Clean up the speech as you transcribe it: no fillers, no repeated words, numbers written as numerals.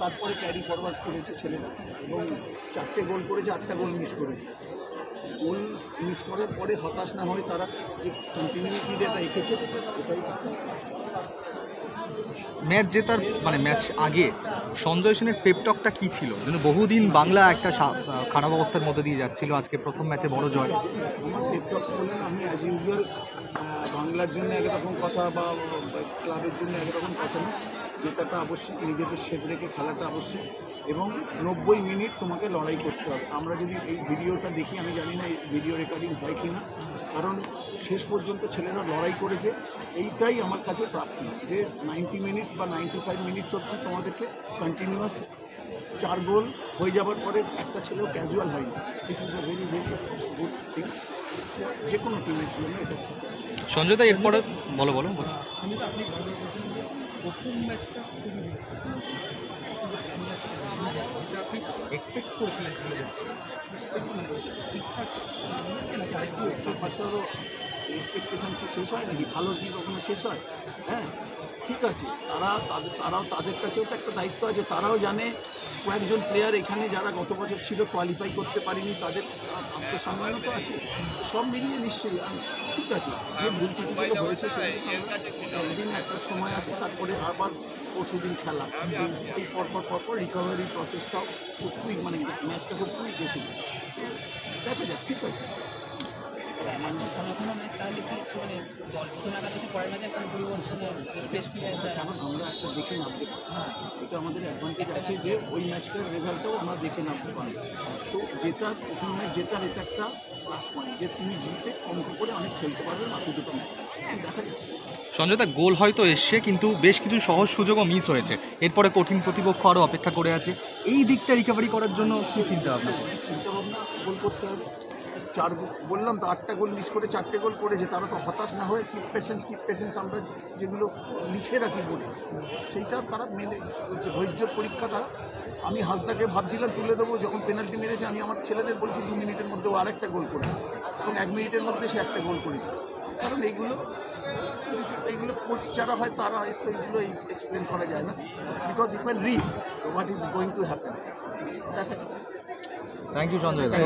তারপরে carry forward করেছে ছেলেরা এবং 4টে গোল করেছে, 8টা গোল মিস করেছে। গোল মিস করার পরে হতাশ না হয়ে তারা যে কন্টিনিউটিটা রেখেছে ওটাই। ম্যাচ জেতার মানে ম্যাচ আগে সঞ্জয় সেনের পেপটকটা কী ছিল? যেন বহুদিন বাংলা একটা খারাপ অবস্থার মধ্যে দিয়ে যাচ্ছিল, আজকে প্রথম ম্যাচে বড় জয়। আমার পেপটক বললেন, আমি অ্যাজ ইউজুয়াল বাংলার জন্য একরকম কথা বা ক্লাবের জন্য একরকম কথা না, জেতাটা আবশ্যক, নিজেদের শেপ রেখে খেলাটা আবশ্যক এবং 90 মিনিট তোমাকে লড়াই করতে হবে। আমরা যদি এই ভিডিওটা দেখি, আমি জানি না এই ভিডিও রেকর্ডিং হয় কি না, কারণ শেষ পর্যন্ত ছেলেরা লড়াই করেছে। এইটাই আমার কাছে প্রাপ্তি, যে 90 মিনিটস বা 95 মিনিটস অব্দি তোমাদেরকে কন্টিনিউয়াস 4 গোল হয়ে যাওয়ার পরে একটা ছেলেও ক্যাজুয়াল হয়নি। This is a very very good thing, যে কোনো টিমের ছিল না এটা। সঞ্জয় দা এরপরে বলো। প্রথম ম্যাচটা খুবই এক্সপেক্ট করেছিলেন ঠিকঠাক এক্সপেকটেশন কি শেষ হয় নাকি? ভালো কি কখনো শেষ হয়? হ্যাঁ, ঠিক আছে, তারাও তাদের কাছেও তো একটা দায়িত্ব আছে। তারাও জানে কয়েকজন প্লেয়ার এখানে যারা গত বছর ছিল কোয়ালিফাই করতে পারেনি, তাদের আত্মসম্মানও তো আছে। সব মিলিয়ে নিশ্চয়ই ঠিক আছে, যে ভুল ত্রুটিগুলো হয়েছে সেগুলো একদিন একটা সময় আছে, তারপরে আবার পরশুদিন খেলা, এই পরপর রিকভারি প্রসেসটাও খুব কুইক, মানে ম্যাচটা খুব কুইক বেশি দেখা যাক। ঠিক আছে, কারণ আমরা একটা দেখে নামতে পারি, এটা আমাদের অ্যাডভান্টেজ আছে যে ওই ম্যাচটার রেজাল্টটাও আমরা দেখে নামতে পারি। তো জেতার প্রথম ম্যাচ জেতার এটা একটা প্লাস পয়েন্ট, যে তুমি জিতে অঙ্ক করে অনেক খেলতে পারবে বাকি দুটো ম্যাচ দেখা যাচ্ছে। সঞ্জয় দা গোল হয়তো এসছে, কিন্তু বেশ কিছু সহজ সুযোগও মিস হয়েছে, এরপরে কঠিন প্রতিপক্ষ আরও অপেক্ষা করে আছে। এই দিকটা রিকভারি করার জন্য কী চিন্তাভাবনা গোল করতে হবে। বললাম তো 8টা গোল মিস করে 4টে গোল করেছে, তারা তো হতাশ না হয়ে কিপ পেশেন্স আমরা যেগুলো লিখে রাখি বলি, সেইটা তারা মেনে ধৈর্যের পরীক্ষা। তারা, আমি হাসদাকে ভাবছিলাম তুলে দেবো, যখন পেনাল্টি মেরেছে আমি আমার ছেলেদের বলছি 2 মিনিটের মধ্যে ও আরেকটা গোল করে, এবং 1 মিনিটের মধ্যে সে একটা গোল করেছে। কারণ এইগুলো কোচ যারা হয় তারা হয়তো এইগুলো এক্সপ্লেন করা যায় না, because you can read what is going to happen. Thank you Sanjay the.